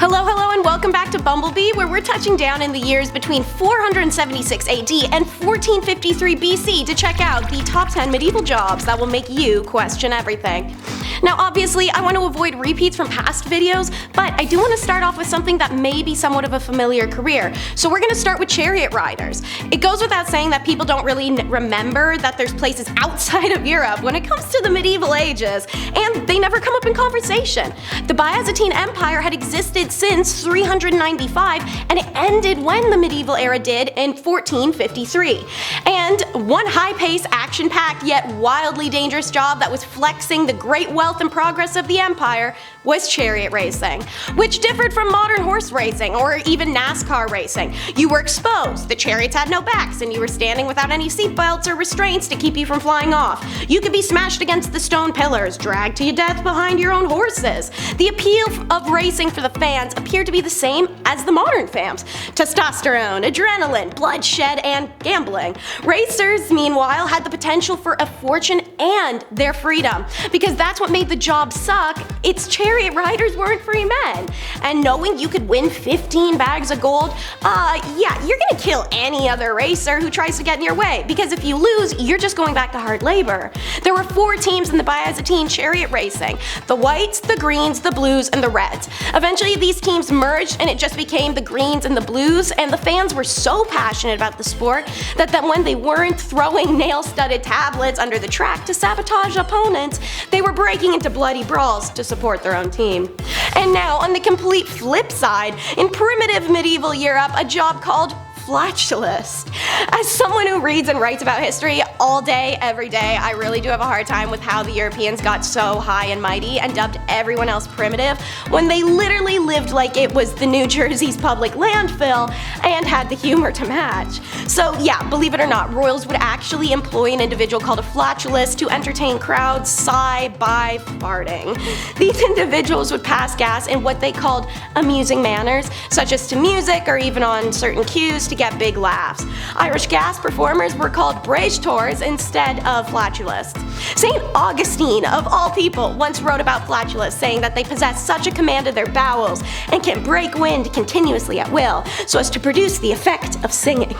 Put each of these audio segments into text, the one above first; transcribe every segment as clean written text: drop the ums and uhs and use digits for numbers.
Hello, and welcome back to Bumblebee, where we're touching down in the years between 476 AD and 1453 BC to check out the top 10 medieval jobs that will make you question everything. Now, obviously, I want to avoid repeats from past videos, but I do want to start off with something that may be somewhat of a familiar career. So we're going to start with chariot riders. It goes without saying that people don't really remember that there's places outside of Europe when it comes to the medieval ages, and they never come up in conversation. The Byzantine Empire had existed since 395, and it ended when the medieval era did in 1453. And one high-paced, action-packed, yet wildly dangerous job that was flexing the great wealth and progress of the empire was chariot racing, which differed from modern horse racing or even NASCAR racing. You were exposed, the chariots had no backs, and you were standing without any seatbelts or restraints to keep you from flying off. You could be smashed against the stone pillars, dragged to your death behind your own horses. The appeal of racing for the fans appeared to be the same as the modern fans: testosterone, adrenaline, bloodshed, and gambling. Racers, meanwhile, had the potential for a fortune and their freedom. Because that's what made the job suck, its chariot riders weren't free men. And knowing you could win 15 bags of gold, yeah, you're gonna kill any other racer who tries to get in your way, because if you lose, you're just going back to hard labor. There were 4 teams in the Byzantine chariot racing: the whites, the greens, the blues, and the reds. Eventually these teams merged and it just became the greens and the blues, and the fans were so passionate about the sport that when they weren't throwing nail-studded tablets under the track to sabotage opponents, they were breaking into bloody brawls to support their own team. And now, on the complete flip side, in primitive medieval Europe, a job called flatulist. As someone who reads and writes about history all day, every day, I really do have a hard time with how the Europeans got so high and mighty and dubbed everyone else primitive when they literally lived like it was the New Jersey's public landfill and had the humor to match. So yeah, believe it or not, royals would actually employ an individual called a flatulist to entertain crowds by farting. These individuals would pass gas in what they called amusing manners, such as to music or even on certain cues to get big laughs. Irish gas performers were called braghtors instead of flatulists. St. Augustine, of all people, once wrote about flatulists, saying that they possess such a command of their bowels and can break wind continuously at will, so as to produce the effect of singing.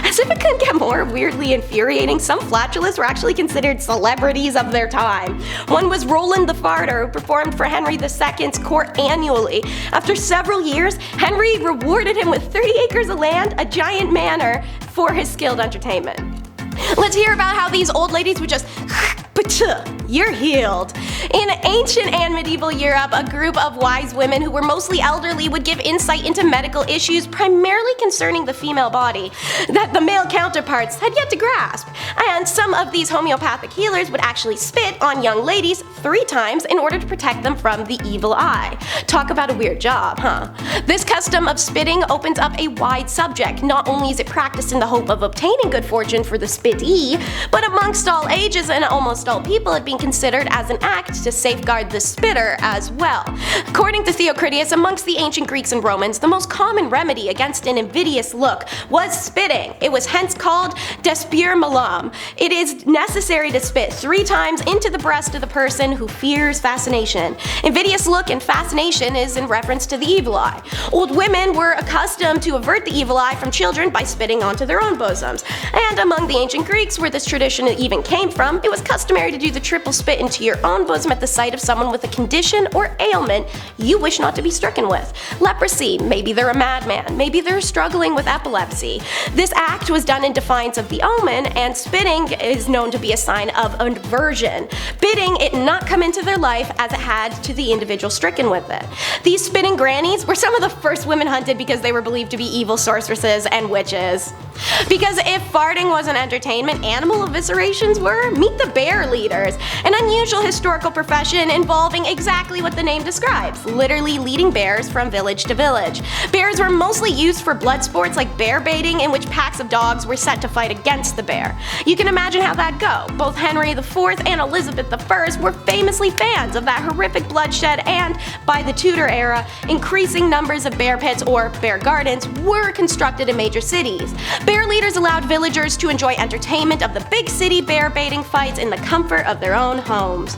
As if it couldn't get more weirdly infuriating, some flatulists were actually considered celebrities of their time. One was Roland the Farter, who performed for Henry II's court annually. After several years, Henry rewarded him with 30 acres of land, a giant manor, for his skilled entertainment. Let's hear about how these old ladies would just you're healed. In ancient and medieval Europe, a group of wise women who were mostly elderly would give insight into medical issues primarily concerning the female body that the male counterparts had yet to grasp. And some of these homeopathic healers would actually spit on young ladies 3 times in order to protect them from the evil eye. Talk about a weird job, huh? This custom of spitting opens up a wide subject. Not only is it practiced in the hope of obtaining good fortune for the spittee, but amongst all ages and almost all people, it being considered as an act to safeguard the spitter as well. According to Theocritus, amongst the ancient Greeks and Romans, the most common remedy against an invidious look was spitting. It was hence called despure malum. It is necessary to spit 3 times into the breast of the person who fears fascination. Invidious look and fascination is in reference to the evil eye. Old women were accustomed to avert the evil eye from children by spitting onto their own bosoms. And among the ancient Greeks, where this tradition even came from, it was customary to do the triple spit into your own bosom at the sight of someone with a condition or ailment you wish not to be stricken with. Leprosy, maybe they're a madman, maybe they're struggling with epilepsy. This act was done in defiance of the omen, and spitting is known to be a sign of aversion, bidding it not come into their life as it had to the individual stricken with it. These spitting grannies were some of the first women hunted because they were believed to be evil sorceresses and witches. Because if farting wasn't entertainment, animal eviscerations were. Meet the bear leaders, an unusual historical profession involving exactly what the name describes, literally leading bears from village to village. Bears were mostly used for blood sports like bear baiting, in which packs of dogs were set to fight against the bear. You can imagine how that'd go. Both Henry IV and Elizabeth I were famously fans of that horrific bloodshed, and by the Tudor era, increasing numbers of bear pits or bear gardens were constructed in major cities. Bear leaders allowed villagers to enjoy entertainment of the big city bear baiting fights in the comfort of their own homes.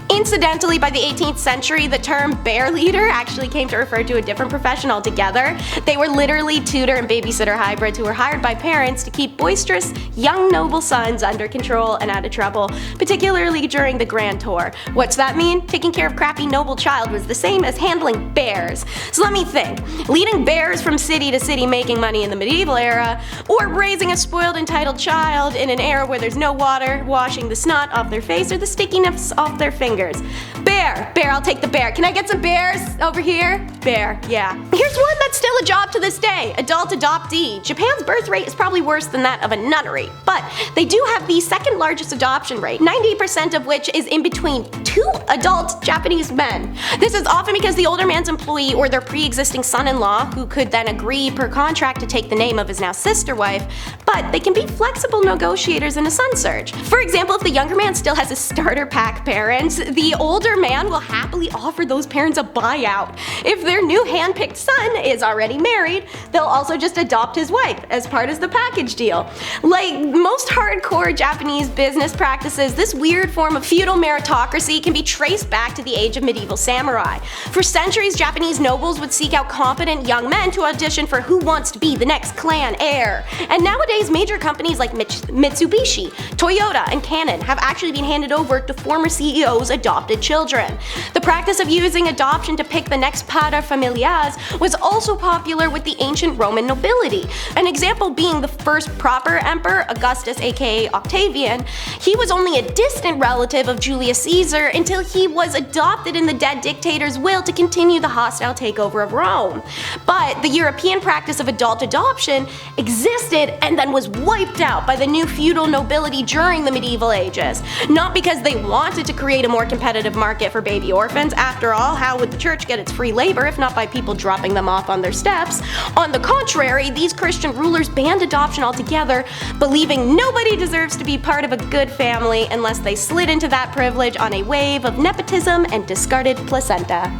Incidentally, by the 18th century, the term bear leader actually came to refer to a different profession altogether. They were literally tutor and babysitter hybrids who were hired by parents to keep boisterous, young noble sons under control and out of trouble, particularly during the Grand Tour. What's that mean? Taking care of crappy noble child was the same as handling bears. So let me think. Leading bears from city to city making money in the medieval era, or raising a spoiled entitled child in an era where there's no water, washing the snot off their face or the stickiness off their fingers. Bear, I'll take the bear. Can I get some bears over here? Bear, yeah. Here's one that's still a job to this day, adult adoptee. Japan's birth rate is probably worse than that of a nunnery, but they do have the second largest adoption rate, 90% of which is in between two adult Japanese men. This is often because the older man's employee or their pre-existing son-in-law, who could then agree per contract to take the name of his now sister wife, but they can be flexible negotiators in a son search. For example, if the younger man still has a starter pack parents, the older man will happily offer those parents a buyout. If their new hand-picked son is already married, they'll also just adopt his wife as part of the package deal. Like most hardcore Japanese business practices, this weird form of feudal meritocracy can be traced back to the age of medieval samurai. For centuries, Japanese nobles would seek out competent young men to audition for who wants to be the next clan heir. And nowadays, major companies like Mitsubishi, Toyota, and Canon have actually been handed over to former CEOs' adopted children. The practice of using adoption to pick the next paterfamilias was also popular with the ancient Roman nobility. An example being the first proper emperor, Augustus aka Octavian. He was only a distant relative of Julius Caesar until he was adopted in the dead dictator's will to continue the hostile takeover of Rome. But the European practice of adult adoption existed and then was wiped out by the new feudal nobility during the medieval ages. Not because they wanted to create a more competitive market for baby orphans. After all, how would the church get its free labor if not by people dropping them off on their steps? On the contrary, these Christian rulers banned adoption altogether, believing nobody deserves to be part of a good family unless they slid into that privilege on a wave of nepotism and discarded placenta.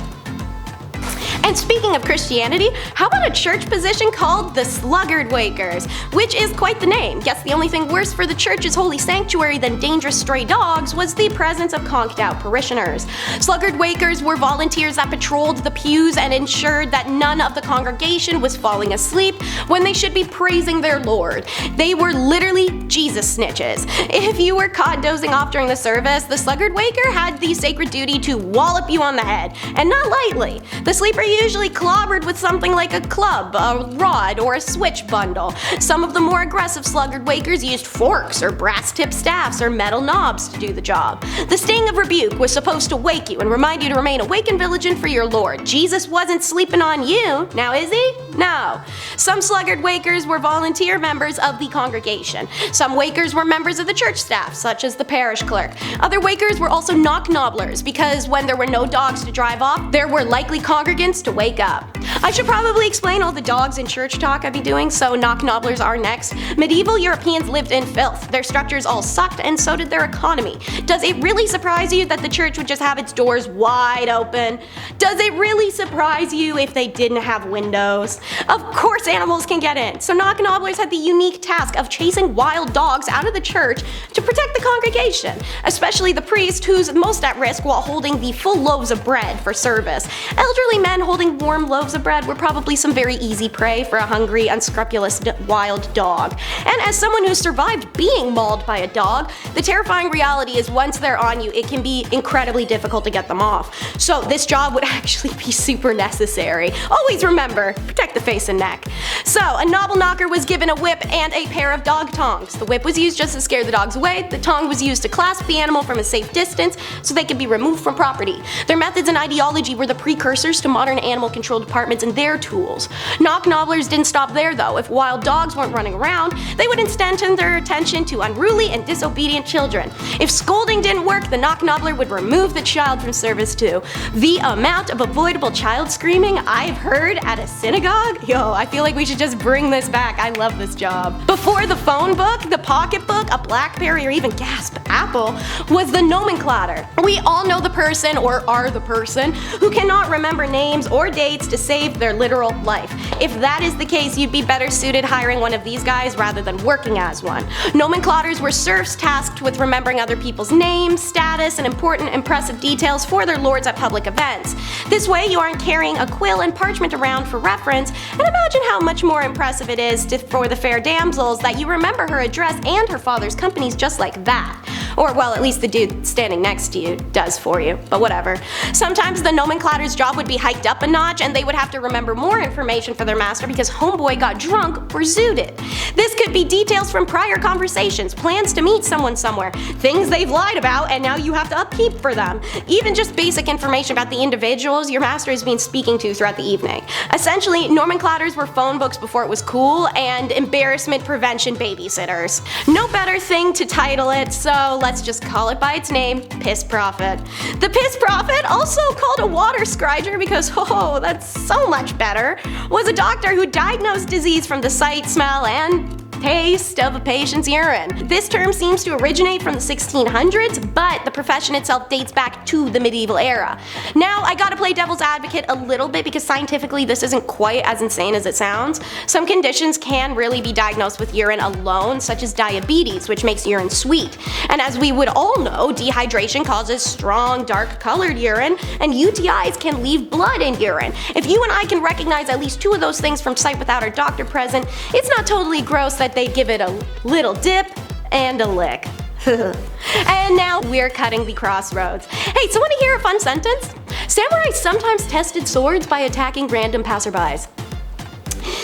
And speaking of Christianity, how about a church position called the Sluggard Wakers, which is quite the name. Guess the only thing worse for the church's holy sanctuary than dangerous stray dogs was the presence of conked out parishioners. Sluggard Wakers were volunteers that patrolled the pews and ensured that none of the congregation was falling asleep when they should be praising their Lord. They were literally Jesus snitches. If you were caught dozing off during the service, the Sluggard Waker had the sacred duty to wallop you on the head, and not lightly. The sleeper usually clobbered with something like a club, a rod, or a switch bundle. Some of the more aggressive Sluggard Wakers used forks or brass-tipped staffs or metal knobs to do the job. The sting of rebuke was supposed to wake you and remind you to remain awake and vigilant for your Lord. Jesus wasn't sleeping on you, now is he? No. Some Sluggard Wakers were volunteer members of the congregation. Some Wakers were members of the church staff, such as the parish clerk. Other Wakers were also knock-nobblers, because when there were no dogs to drive off, there were likely congregants to wake up. I should probably explain all the dogs in church talk I'd be doing, so knock-nobblers are next. Medieval Europeans lived in filth. Their structures all sucked, and so did their economy. Does it really surprise you that the church would just have its doors wide open? Does it really surprise you if they didn't have windows? Of course animals can get in, so knock-nobblers had the unique task of chasing wild dogs out of the church to protect the congregation, especially the priest who's most at risk while holding the full loaves of bread for service. Elderly men holding warm loaves of bread were probably some very easy prey for a hungry, unscrupulous wild dog. And as someone who survived being mauled by a dog, the terrifying reality is once they're on you, it can be incredibly difficult to get them off. So this job would actually be super necessary. Always remember, protect the face and neck. So a nobble knocker was given a whip and a pair of dog tongs. The whip was used just to scare the dogs away. The tong was used to clasp the animal from a safe distance so they could be removed from property. Their methods and ideology were the precursors to modern animal control departments and their tools. Knock-nobblers didn't stop there though. If wild dogs weren't running around, they would instead turn their attention to unruly and disobedient children. If scolding didn't work, the knock-nobbler would remove the child from service too. The amount of avoidable child screaming I've heard at a synagogue? Yo, I feel like we should just bring this back. I love this job. Before the phone book, the pocket book, a BlackBerry, or even gasp, Apple, was the nomenclator. We all know the person, or are the person, who cannot remember names or dates to save their literal life. if that is the case, you'd be better suited hiring one of these guys rather than working as one. Nomenclators were serfs tasked with remembering other people's names, status, and important impressive details for their lords at public events. This way you aren't carrying a quill and parchment around for reference, and imagine how much more impressive it is for the fair damsels that you remember her address and her father's companies just like that. Or, well, at least the dude standing next to you does for you, but whatever. Sometimes the nomenclator's job would be hiked up a notch and they would have to remember more information for their master because homeboy got drunk or zooted. This could be details from prior conversations, plans to meet someone somewhere, things they've lied about and now you have to upkeep for them. Even just basic information about the individuals your master has been speaking to throughout the evening. Essentially, nomenclators were phone books before it was cool and embarrassment prevention babysitters. No better thing to title it, so let's just call it by its name, Piss Prophet. The Piss Prophet, also called a water scriger because, oh, that's so much better, was a doctor who diagnosed disease from the sight, smell, and taste of a patient's urine. This term seems to originate from the 1600s, but the profession itself dates back to the medieval era. Now, I gotta play devil's advocate a little bit because scientifically this isn't quite as insane as it sounds. Some conditions can really be diagnosed with urine alone, such as diabetes, which makes urine sweet. And as we would all know, dehydration causes strong, dark-colored urine, and UTIs can leave blood in urine. If you and I can recognize at least two of those things from sight without our doctor present, it's not totally gross that they give it a little dip and a lick. And now we're cutting the crossroads. Hey, so wanna hear a fun sentence? Samurai sometimes tested swords by attacking random passerbys.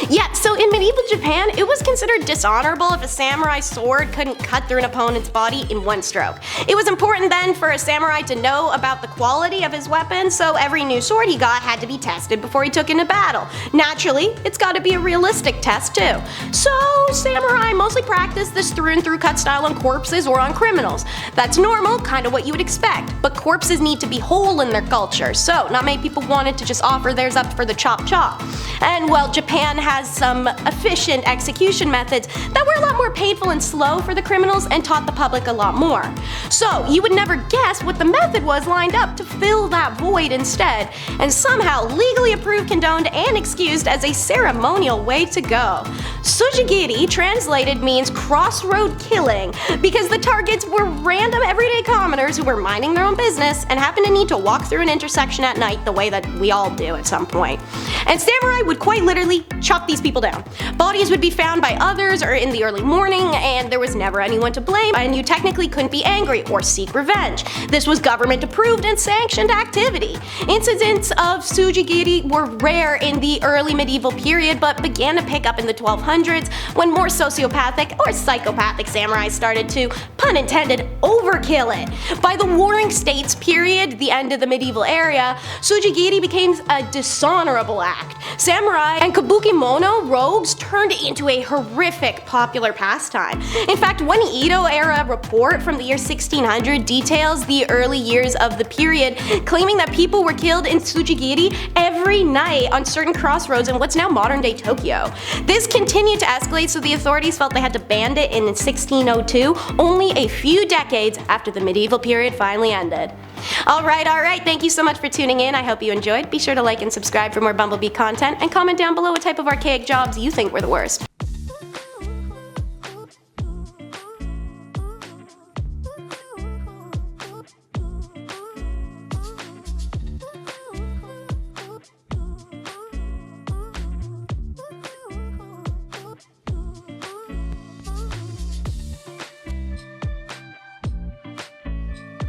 Yeah, so in medieval Japan, it was considered dishonorable if a samurai sword couldn't cut through an opponent's body in one stroke. It was important then for a samurai to know about the quality of his weapon, so every new sword he got had to be tested before he took into battle. Naturally, it's gotta be a realistic test too. So samurai mostly practiced this through and through cut style on corpses or on criminals. That's normal, kinda what you would expect, but corpses need to be whole in their culture, so not many people wanted to just offer theirs up for the chop chop. And well, Japan has some efficient execution methods that were a lot more painful and slow for the criminals and taught the public a lot more. So you would never guess what the method was lined up to fill that void instead, and somehow legally approved, condoned, and excused as a ceremonial way to go. Sujigiri translated means crossroad killing because the targets were random everyday commoners who were minding their own business and happened to need to walk through an intersection at night the way that we all do at some point. And samurai would quite literally chop these people down. Bodies would be found by others or in the early morning, and there was never anyone to blame, and you technically couldn't be angry or seek revenge. This was government approved and sanctioned activity. Incidents of sujigiri were rare in the early medieval period, but began to pick up in the 1200s when more sociopathic or psychopathic samurai started to, pun intended, overkill it. By the Warring States period, the end of the medieval era, sujigiri became a dishonorable act. Samurai and kabukimono rogues turned it into a horrific popular pastime. In fact, one Edo-era report from the year 1600 details the early years of the period, claiming that people were killed in sujigiri every night on certain crossroads in what's now modern-day Tokyo. This continued to escalate, so the authorities felt they had to ban it in 1602, only a few decades after the medieval period finally ended. Alright, thank you so much for tuning in. I hope you enjoyed. Be sure to like and subscribe for more Bumblebee content, and comment down below what type of archaic jobs you think were the worst.